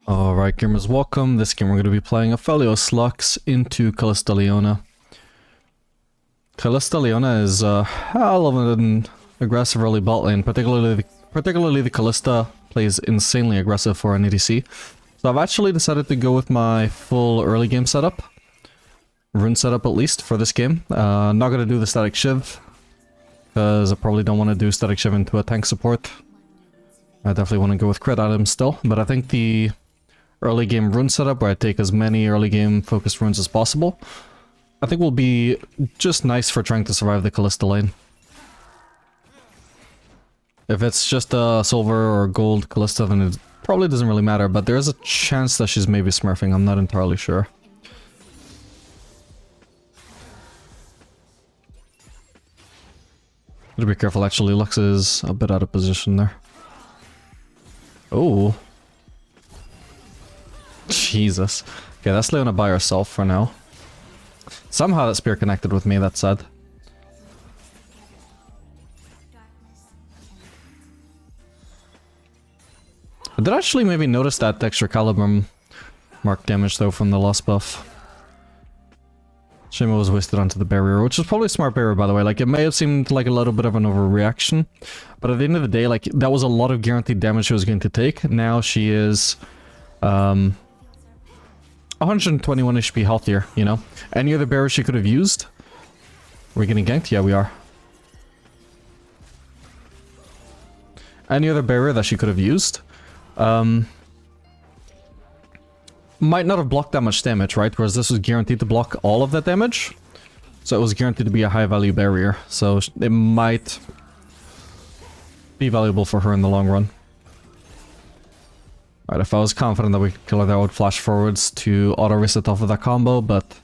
Alright gamers, welcome. This game we're going to be playing Aphelios Lux into Callista Leona. Callista Leona is a hell of an aggressive early bot lane, particularly the Callista plays insanely aggressive for an ADC. So I've actually decided to go with my full early game setup. Rune setup at least for this game. Not going to do the static shiv, because I probably don't want to do static shiv into a tank support. I definitely want to go with crit items still, but I think the early game rune setup where I take as many early game focused runes as possible, I think will be just nice for trying to survive the Callista lane. If it's just a silver or gold Callista, then it probably doesn't really matter, but there is a chance that she's maybe smurfing, I'm not entirely sure. Gotta be careful actually, Lux is a bit out of position there. Oh. Jesus. Okay, that's Leona by herself for now. Somehow that spear connected with me, that's sad. I did actually maybe notice that extra caliber mark damage though from the lost buff. Shame it was wasted onto the barrier, which is probably a smart barrier by the way. Like, it may have seemed like a little bit of an overreaction, but at the end of the day, like, that was a lot of guaranteed damage she was going to take. Now she is 121 HP healthier, you know? Any other barrier she could have used? Are we getting ganked? Yeah, we are. Any other barrier that she could have used might not have blocked that much damage, right? Whereas this was guaranteed to block all of that damage. So it was guaranteed to be a high value barrier. So it might be valuable for her in the long run. Alright, if I was confident that we could kill her there, I would flash forwards to auto-reset off of that combo, but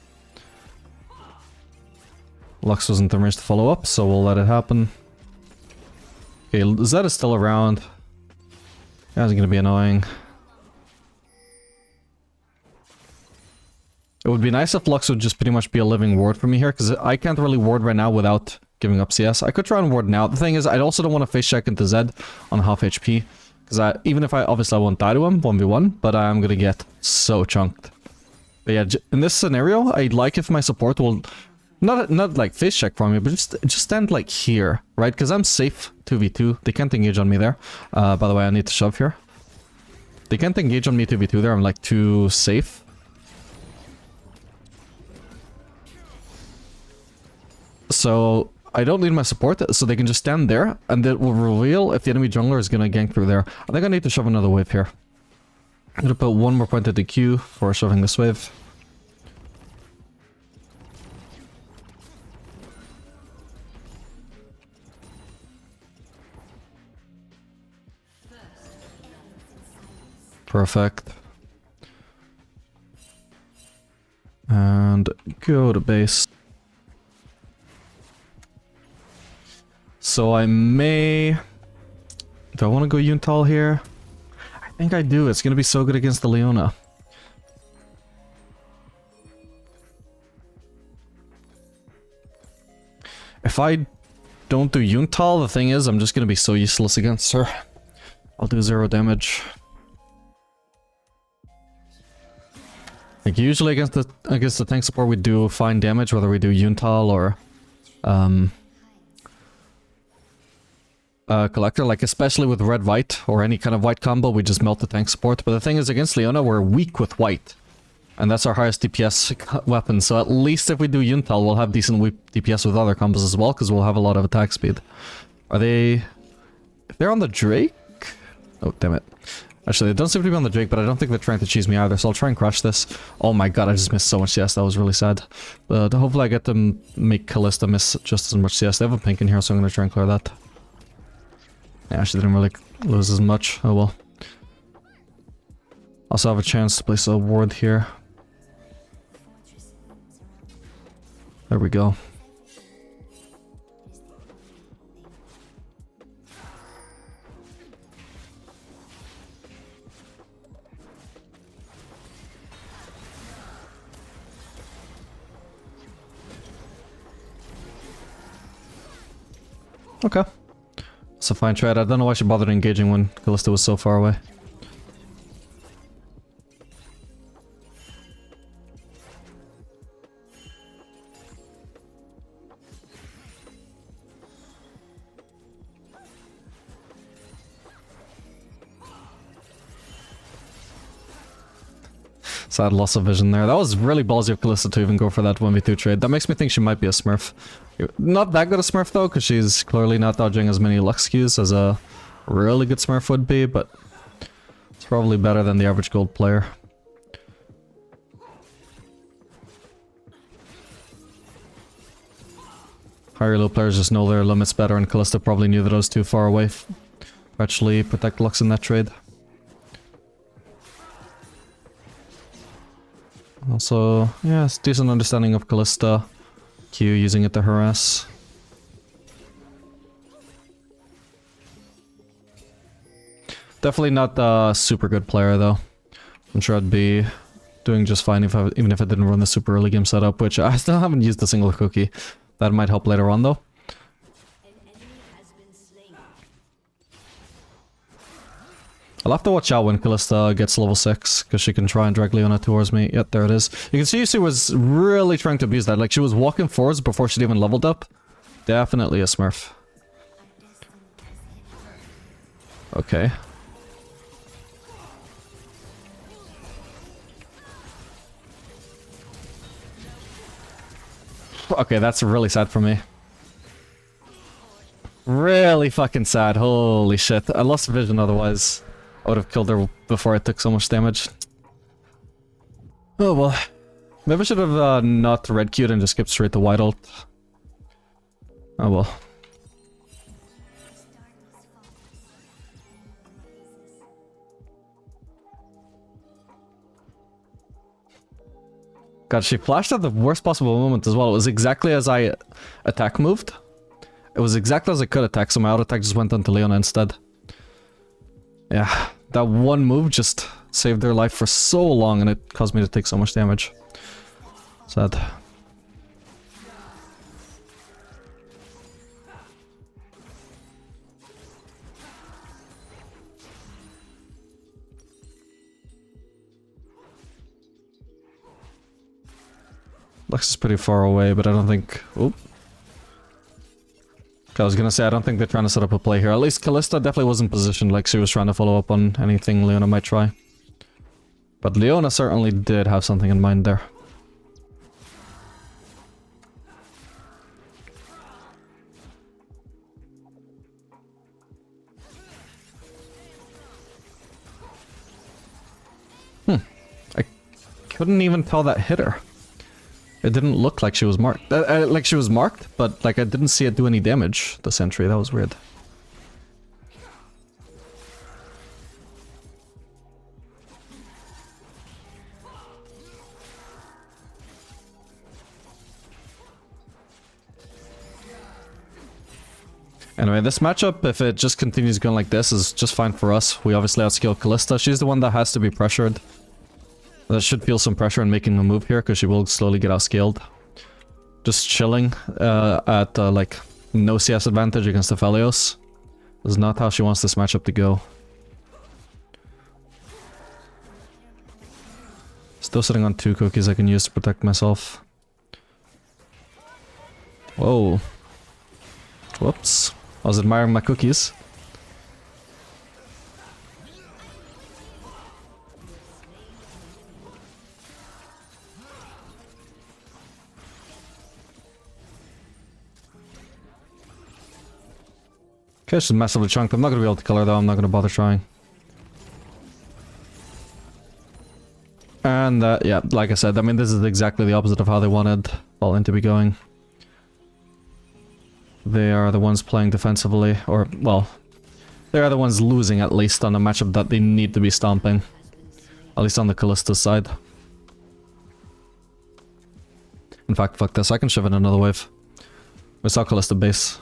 Lux wasn't the range to follow up, so we'll let it happen. Okay, Zed is still around. That's gonna be annoying. It would be nice if Lux would just pretty much be a living ward for me here, because I can't really ward right now without giving up CS. I could try and ward now. The thing is, I also don't want to face check into Zed on half HP. Because even if obviously I won't die to him, 1v1, but I'm gonna get so chunked. But yeah, in this scenario, I'd like if my support will, not like face check for me, but just stand like here, right? Because I'm safe 2v2. They can't engage on me there. By the way, I need to shove here. They can't engage on me 2v2 there, I'm like too safe. So I don't need my support, so they can just stand there, and it will reveal if the enemy jungler is gonna gank through there. I think I need to shove another wave here. I'm gonna put one more point at the Q for shoving this wave. Perfect. And go to base. So I may... Do I want to go Yuntal here? I think I do. It's going to be so good against the Leona. If I don't do Yuntal, the thing is, I'm just going to be so useless against her. I'll do 0 damage. Like, usually against the tank support we do fine damage, whether we do Yuntal or... Collector, like especially with red-white or any kind of white combo, we just melt the tank support. But the thing is, against Leona, we're weak with white. And that's our highest DPS weapon, so at least if we do Yuntal, we'll have decent DPS with other combos as well, because we'll have a lot of attack speed. Are they... If they're on the Drake? Oh, damn it. Actually, they don't seem to be on the Drake, but I don't think they're trying to cheese me either, so I'll try and crush this. Oh my god, I just missed so much CS, that was really sad. But hopefully I get to make Callista miss just as much CS. They have a pink in here, so I'm going to try and clear that. Yeah, she didn't really lose as much. Oh well. Also have a chance to place a ward here. There we go. Okay. It's a fine trade. I don't know why she bothered engaging when Callista was so far away. Sad loss of vision there. That was really ballsy of Kalista to even go for that 1v2 trade. That makes me think she might be a smurf. Not that good a smurf though, because she's clearly not dodging as many Lux Qs as a really good smurf would be, but it's probably better than the average gold player. Higher low players just know their limits better, and Kalista probably knew that I was too far away to actually protect Lux in that trade. Also, yeah, it's decent understanding of Kalista. Q using it to harass. Definitely not a super good player though. I'm sure I'd be doing just fine even if I didn't run the super early game setup, which I still haven't used a single cookie. That might help later on though. I'll have to watch out when Kalista gets level 6, because she can try and drag Leona towards me. Yep, there it is. You can see she was really trying to abuse that. Like, she was walking forwards before she'd even leveled up. Definitely a smurf. Okay. Okay, that's really sad for me. Really fucking sad. Holy shit. I lost vision otherwise. I would have killed her before I took so much damage. Oh well. Maybe I should have not red queued and just skipped straight to white ult. Oh well. God, she flashed at the worst possible moment as well. It was exactly as I attack moved. It was exactly as I could attack, so my auto attack just went onto Leona instead. Yeah, that one move just saved their life for so long, and it caused me to take so much damage. Sad. Lux is pretty far away, but I don't think... Oop. I was gonna say, I don't think they're trying to set up a play here. At least Kalista definitely wasn't positioned like she was trying to follow up on anything Leona might try. But Leona certainly did have something in mind there. I couldn't even tell that hit her. It didn't look like she was marked. Like she was marked, but like I didn't see it do any damage, the sentry. That was weird. Anyway, this matchup, if it just continues going like this, is just fine for us. We obviously outskill Kalista. She's the one that has to be pressured. That should feel some pressure in making a move here, because she will slowly get outscaled. Just chilling at like no CS advantage against Aphelios is not how she wants this matchup to go. Still sitting on 2 cookies I can use to protect myself. Whoa. Whoops. I was admiring my cookies. Okay, she's massively chunked. I'm not going to be able to kill her though, I'm not going to bother trying. And yeah, like I said, I mean this is exactly the opposite of how they wanted All-In to be going. They are the ones playing defensively, or, well, they are the ones losing at least on a matchup that they need to be stomping. At least on the Kalista side. In fact, fuck this, I can shove in another wave. We saw Kalista base.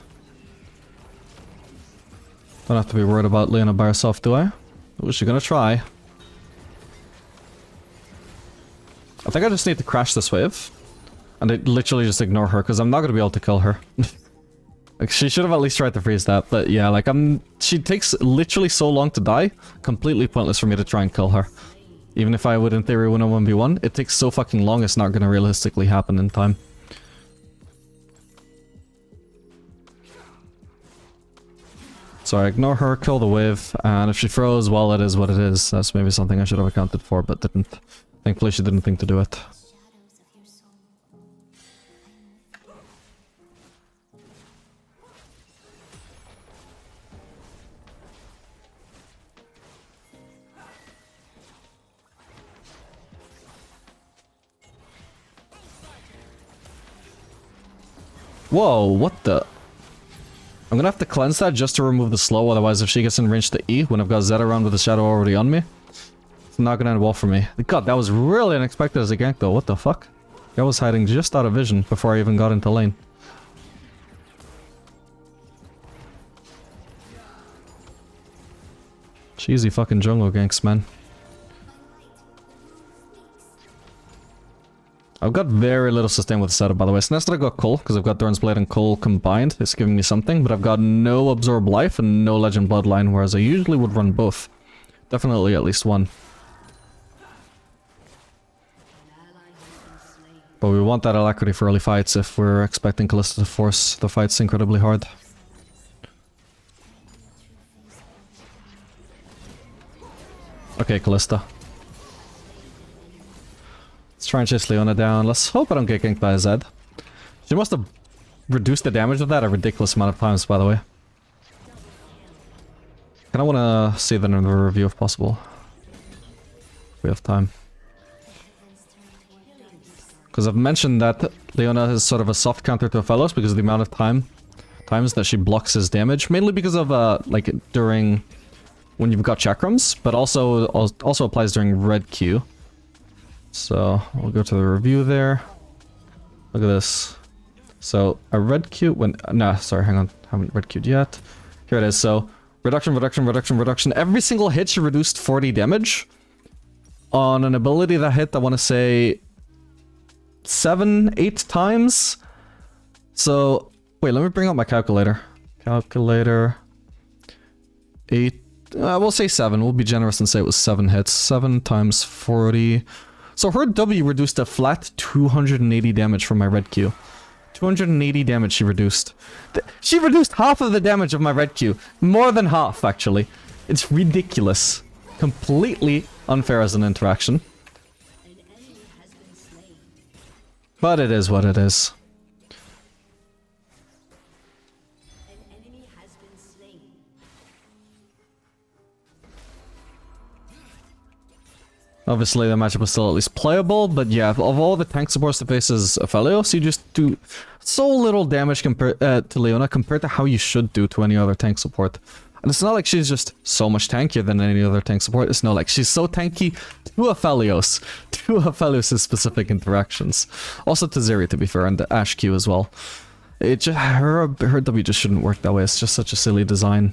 Don't have to be worried about Leona by herself, do I? Oh, is she gonna try? I think I just need to crash this wave. And I literally just ignore her, because I'm not gonna be able to kill her. Like, she should have at least tried to freeze that, but yeah, like, she takes literally so long to die, completely pointless for me to try and kill her. Even if I would in theory win a 1v1, it takes so fucking long, it's not gonna realistically happen in time. So I ignore her, kill the wave, and if she froze, well, it is what it is. That's maybe something I should have accounted for, but didn't. Thankfully she didn't think to do it. Whoa, what the? I'm gonna have to cleanse that just to remove the slow, otherwise if she gets in range to E when I've got Zed around with the shadow already on me, it's not gonna end well for me. God, that was really unexpected as a gank though, what the fuck? I was hiding just out of vision before I even got into lane. Cheesy fucking jungle ganks, man. I've got very little sustain with the setup, by the way. It's nice that I got Cull, because I've got Thorn's Blade and Cull combined. It's giving me something, but I've got no Absorb Life and no Legend Bloodline, whereas I usually would run both. Definitely at least one. But we want that alacrity for early fights if we're expecting Kalista to force the fights incredibly hard. Okay, Kalista. Let's try and chase Leona down. Let's hope I don't get ganked by a Zed. She must have reduced the damage of that a ridiculous amount of times, by the way. Kinda wanna see that in the review if possible. If we have time. Because I've mentioned that Leona is sort of a soft counter to Aphelios because of the amount of times that she blocks his damage. Mainly because of, like, during... when you've got chakrams, but also applies during red Q. So, we'll go to the review there. Look at this. So, a red Q when... Nah, sorry, hang on. Haven't red Q'd yet. Here it is. So, reduction, reduction, reduction, reduction. Every single hit she reduced 40 damage. On an ability that hit, I want to say... 7, 8 times? So, wait, let me bring up my calculator. Calculator... 8... we'll say 7. We'll be generous and say it was 7 hits. 7 times 40... So her W reduced a flat 280 damage from my red Q. 280 damage she reduced. She reduced half of the damage of my red Q. More than half, actually. It's ridiculous. Completely unfair as an interaction. But it is what it is. Obviously, the matchup was still at least playable, but yeah, of all the tank supports that faces Aphelios, you just do so little damage compared to Leona compared to how you should do to any other tank support. And it's not like she's just so much tankier than any other tank support, it's not like she's so tanky to Aphelios, to Aphelios' specific interactions. Also to Zeri, to be fair, and to Ash Q as well. It just, her W just shouldn't work that way, it's just such a silly design.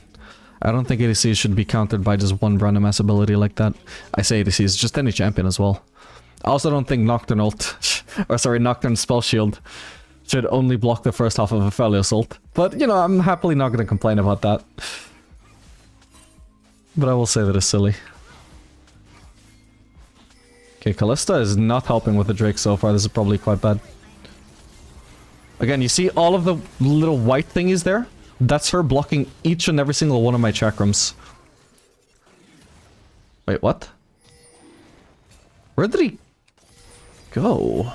I don't think ADC should be countered by just one random ass ability like that. I say ADC is just any champion as well. I also don't think Nocturne ult, or sorry, Nocturne Spell Shield should only block the first half of Aphelios ult. But, you know, I'm happily not gonna complain about that. But I will say that it's silly. Okay, Kalista is not helping with the Drake so far, this is probably quite bad. Again, you see all of the little white thingies there? That's her blocking each and every single one of my chakrams. Wait, what? Where did he go?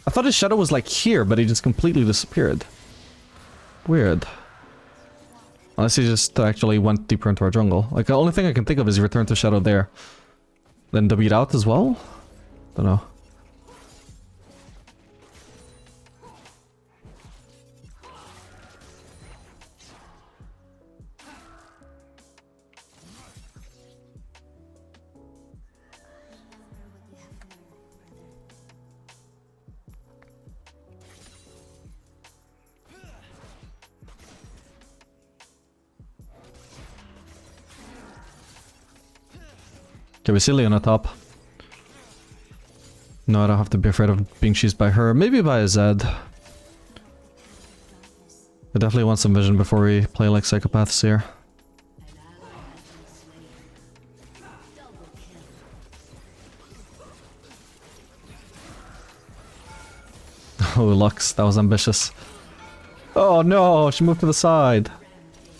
I thought his shadow was like here, but he just completely disappeared. Weird. Unless he just actually went deeper into our jungle. Like, the only thing I can think of is he returned to shadow there. Then W'd out as well? Don't know. Okay, we see Leona top. No, I don't have to be afraid of being cheesed by her. Maybe by a Zed. I definitely want some vision before we play like psychopaths here. Oh, Lux, that was ambitious. Oh no, she moved to the side.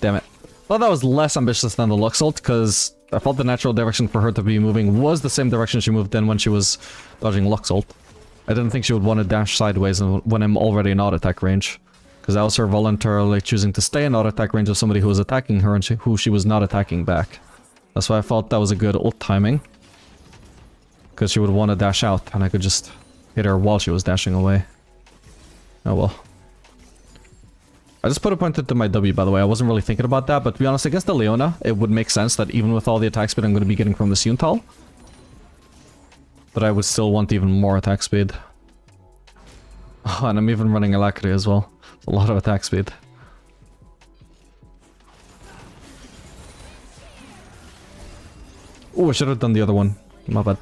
Damn it. Well, that was less ambitious than the Lux ult, because I felt the natural direction for her to be moving was the same direction she moved in when she was dodging Lux ult. I didn't think she would want to dash sideways when I'm already in auto attack range. Because that was her voluntarily choosing to stay in auto attack range of somebody who was attacking her and who she was not attacking back. That's why I felt that was a good ult timing. Because she would want to dash out and I could just hit her while she was dashing away. Oh well. I just put a point into my W, by the way. I wasn't really thinking about that, but to be honest, against the Leona, it would make sense that even with all the attack speed I'm going to be getting from the Yuntal, but I would still want even more attack speed. Oh, and I'm even running Alacrity as well. It's a lot of attack speed. Oh, I should have done the other one. My bad.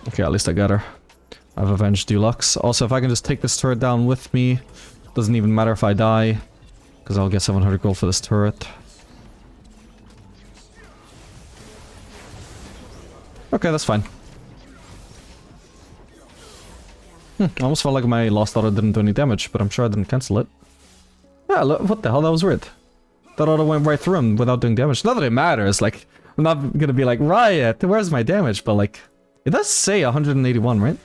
Okay, at least I got her. I've avenged Deluxe. Also, if I can just take this turret down with me, doesn't even matter if I die, because I'll get 700 gold for this turret. Okay, that's fine. I almost felt like my last auto didn't do any damage, but I'm sure I didn't cancel it. Yeah, look, what the hell, that was weird. That auto went right through him without doing damage. Not that it matters, like, I'm not gonna be like, Riot, where's my damage? But like, it does say 181, right?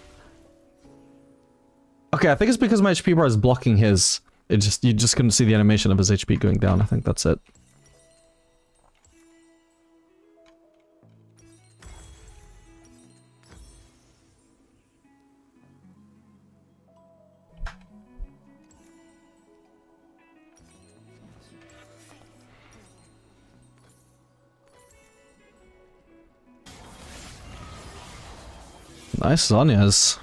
Okay, I think it's because my HP bar is blocking his. You just couldn't see the animation of his HP going down. I think that's it. Nice Zhonya's.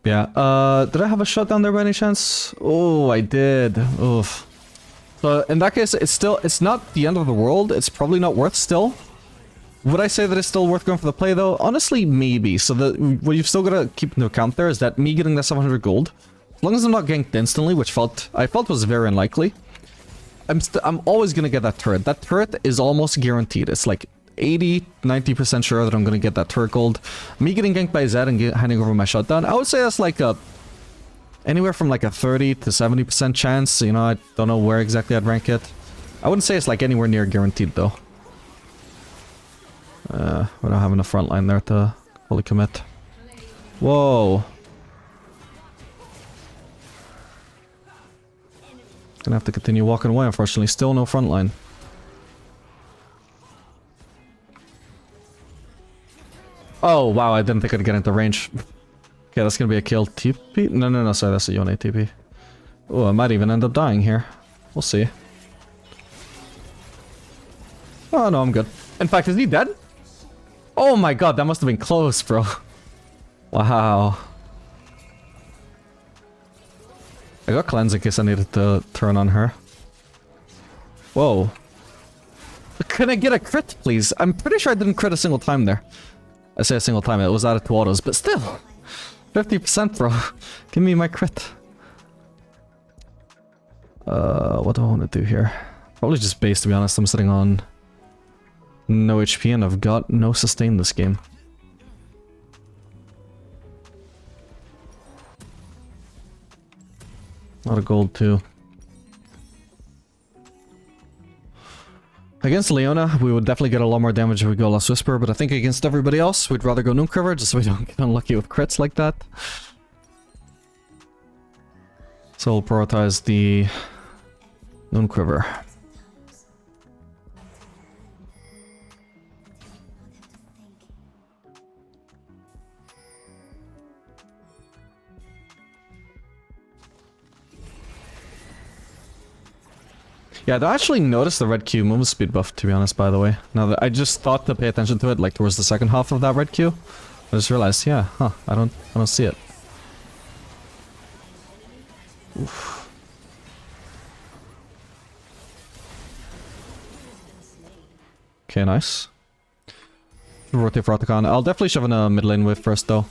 Yeah, did I have a shutdown there by any chance? Oh, I did. Oof. So in that case, it's not the end of the world. It's probably not worth still. Would I say that it's still worth going for the play though? Honestly, maybe. So what you've still got to keep into account there is that me getting that 700 gold, as long as I'm not ganked instantly, which I felt was very unlikely, I'm always gonna get that turret. That turret is almost guaranteed. It's like 80-90% sure that I'm gonna get that turret gold. Me getting ganked by Zed and handing over my shutdown, I would say that's like anywhere from like a 30 to 70% chance. You know, I don't know where exactly I'd rank it. I wouldn't say it's like anywhere near guaranteed though. We don't have enough front line there to fully commit. Whoa. Gonna have to continue walking away, unfortunately. Still no front line. Oh, wow, I didn't think I'd get into range. Okay, that's gonna be a kill. TP? No, sorry, that's a Yone TP. Oh, I might even end up dying here. We'll see. Oh, no, I'm good. In fact, is he dead? Oh my god, that must have been close, bro. Wow. I got cleanse in case I needed to turn on her. Whoa. Can I get a crit, please? I'm pretty sure I didn't crit a single time there. I say a single time, it was added to autos, but still. 50%, bro. Give me my crit. What do I want to do here? Probably just base, to be honest. I'm sitting on no HP and I've got no sustain this game. A lot of gold too. Against Leona, we would definitely get a lot more damage if we go Last Whisper, but I think against everybody else, we'd rather go Noonquiver just so we don't get unlucky with crits like that. So we'll prioritize the Noonquiver. Yeah, I actually noticed the red Q movement speed buff, to be honest, by the way. Now that I just thought to pay attention to it, like, towards the second half of that red Q. I just realized, yeah, huh, I don't see it. Oof. Okay, nice. Rotate for Otacon. I'll definitely shove in a mid lane wave first, though.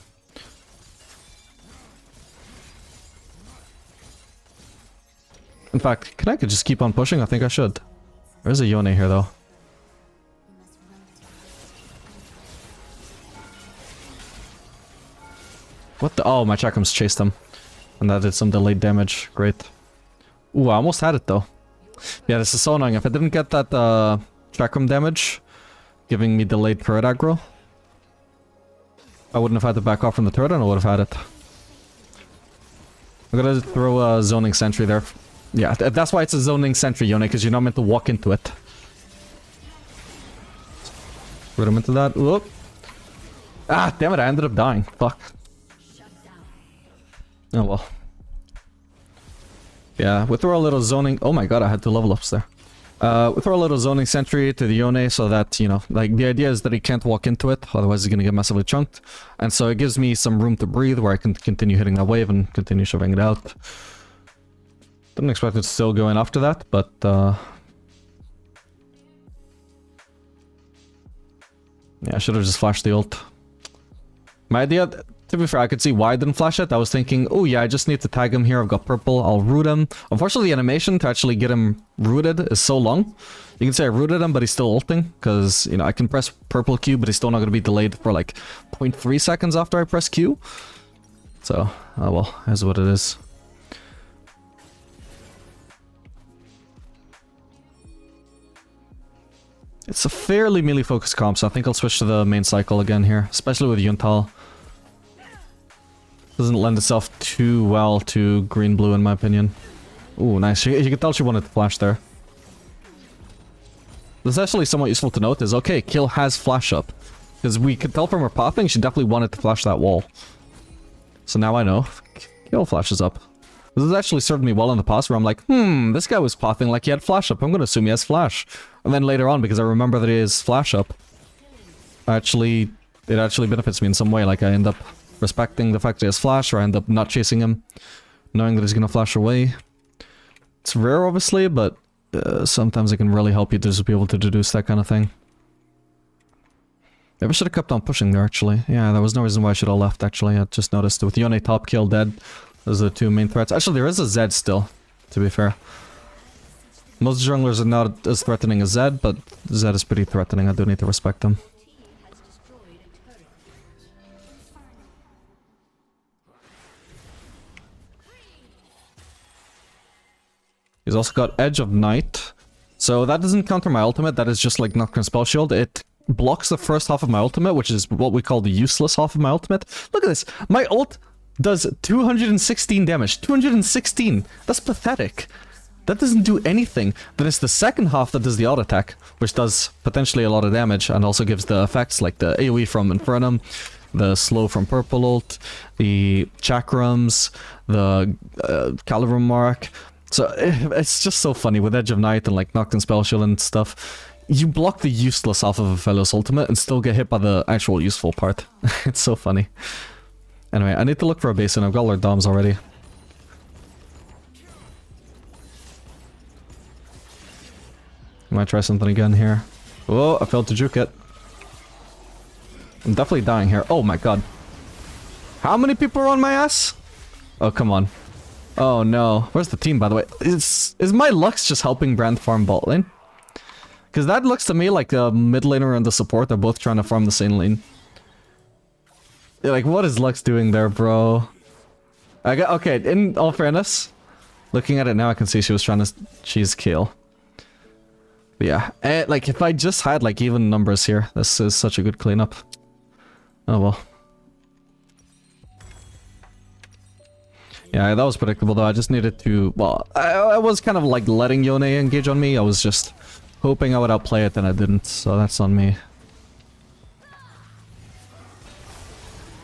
In fact, can I just keep on pushing? I think I should. There's a Yone here, though. What the? Oh, my Chakrams chased him. And that did some delayed damage. Great. Ooh, I almost had it though. Yeah, this is so annoying. If I didn't get that chakram damage, giving me delayed turret aggro, I wouldn't have had to back off from the turret and I would have had it. I'm gonna throw a zoning sentry there. Yeah, that's why it's a zoning sentry, Yone, because you're not meant to walk into it. Put him into that. Whoop. Ah, damn it, I ended up dying. Fuck. Oh well. Yeah, we throw a little zoning... Oh my god, I had 2 level ups there. We throw a little zoning sentry to the Yone so that, you know, like, the idea is that he can't walk into it, otherwise he's gonna get massively chunked. And so it gives me some room to breathe where I can continue hitting that wave and continue shoving it out. Didn't expect it to still go in after that, but, yeah, I should have just flashed the ult. My idea... To be fair, I could see why I didn't flash it. I was thinking, oh yeah, I just need to tag him here. I've got purple. I'll root him. Unfortunately, the animation to actually get him rooted is so long. You can say I rooted him, but he's still ulting. Because, you know, I can press purple Q, but he's still not going to be delayed for like 0.3 seconds after I press Q. So, oh well, here's what it is. It's a fairly melee-focused comp, so I think I'll switch to the main cycle again here. Especially with Yuntal. Doesn't lend itself too well to green-blue in my opinion. Ooh, nice. You can tell she wanted to flash there. This is actually somewhat useful to note is, okay, Kill has flash up. Because we could tell from her pathing, she definitely wanted to flash that wall. So now I know. Kill flashes up. This has actually served me well in the past where I'm like, this guy was pathing like he had flash up. I'm going to assume he has flash. And then later on, because I remember that he has flash up, it actually benefits me in some way. Like I end up respecting the fact that he has flash, or I end up not chasing him, knowing that he's gonna flash away. It's rare, obviously, but sometimes it can really help you to just be able to deduce that kind of thing. Maybe I should have kept on pushing there, actually. Yeah, there was no reason why I should have left, actually. I just noticed with Yone top kill dead, those are the 2 main threats. Actually, there is a Zed still, to be fair. Most junglers are not as threatening as Zed, but Zed is pretty threatening. I do need to respect him. He's also got Edge of Night. So that doesn't counter my ultimate, that is just like Nocturne Spell Shield. It blocks the first half of my ultimate, which is what we call the useless half of my ultimate. Look at this! My ult does 216 damage. 216! That's pathetic. That doesn't do anything. Then it's the second half that does the auto attack, which does potentially a lot of damage and also gives the effects like the AoE from Infernum, the slow from purple ult, the chakrams, the Caliber mark. So it's just so funny with Edge of Night and like Nocturne Spell Shield and stuff. You block the useless half of Aphelios ultimate and still get hit by the actual useful part. It's so funny. Anyway, I need to look for a basin. I've got Lord Doms already. Might try something again here. Oh, I failed to juke it. I'm definitely dying here. Oh my god. How many people are on my ass? Oh, come on. Oh no. Where's the team, by the way? Is my Lux just helping Brand farm bot lane? Because that looks to me like the mid laner and the support are both trying to farm the same lane. Yeah, like, what is Lux doing there, bro? Okay, in all fairness, looking at it now, I can see she was trying to cheese kill. But yeah, like, if I just had, like, even numbers here, this is such a good cleanup. Oh well. Yeah, that was predictable though. I just needed to... Well, I was kind of like letting Yone engage on me. I was just hoping I would outplay it, and I didn't. So that's on me.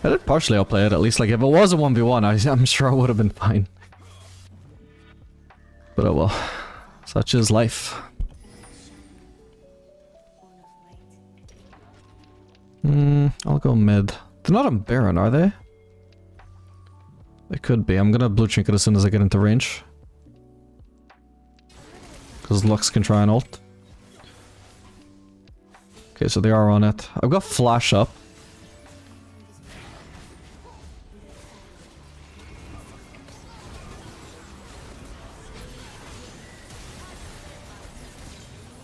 I did partially outplay it, at least. Like, if it was a 1v1, I'm sure I would have been fine. But oh well. Such is life. I'll go mid. They're not on Baron, are they? They could be. I'm gonna blue trinket as soon as I get into range. Because Lux can try and ult. Okay, so they are on it. I've got flash up.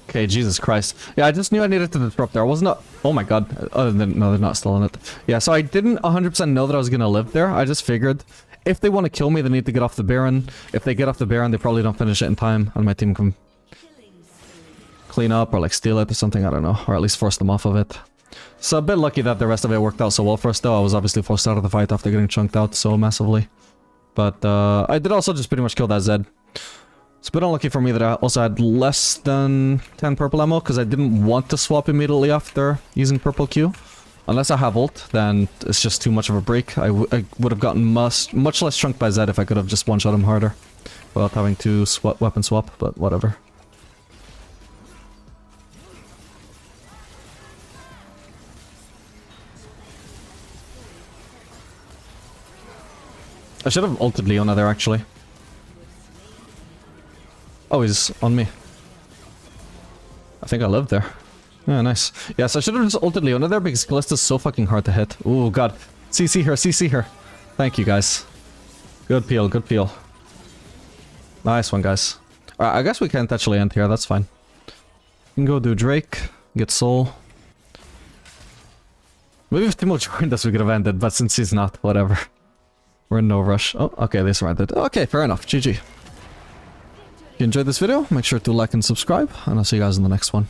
Okay, Jesus Christ. Yeah, I just knew I needed to disrupt there. I wasn't... Oh my god. No, they're not still in it. Yeah, so I didn't 100% know that I was gonna live there. I just figured... if they want to kill me, they need to get off the Baron. If they get off the Baron, they probably don't finish it in time, and my team can clean up or like steal it or something, I don't know. Or at least force them off of it. So a bit lucky that the rest of it worked out so well for us though. I was obviously forced out of the fight after getting chunked out so massively. But I did also just pretty much kill that Zed. It's a bit unlucky for me that I also had less than 10 purple ammo, because I didn't want to swap immediately after using purple Q. Unless I have ult, then it's just too much of a break. I would have gotten much less chunked by Zed if I could have just one-shot him harder without having to weapon swap, but whatever. I should have ulted Leona there, actually. Oh, he's on me. I think I lived there. Yeah, nice. Yes, I should have just ulted Leona there because Callista's so fucking hard to hit. Oh god. CC her, CC her. Thank you, guys. Good peel, good peel. Nice one, guys. Alright, I guess we can't actually end here, that's fine. We can go do Drake, get Soul. Maybe if Timo joined us we could have ended, but since he's not, whatever. We're in no rush. Oh, okay, they surrendered. Okay, fair enough. GG. If you enjoyed this video, make sure to like and subscribe, and I'll see you guys in the next one.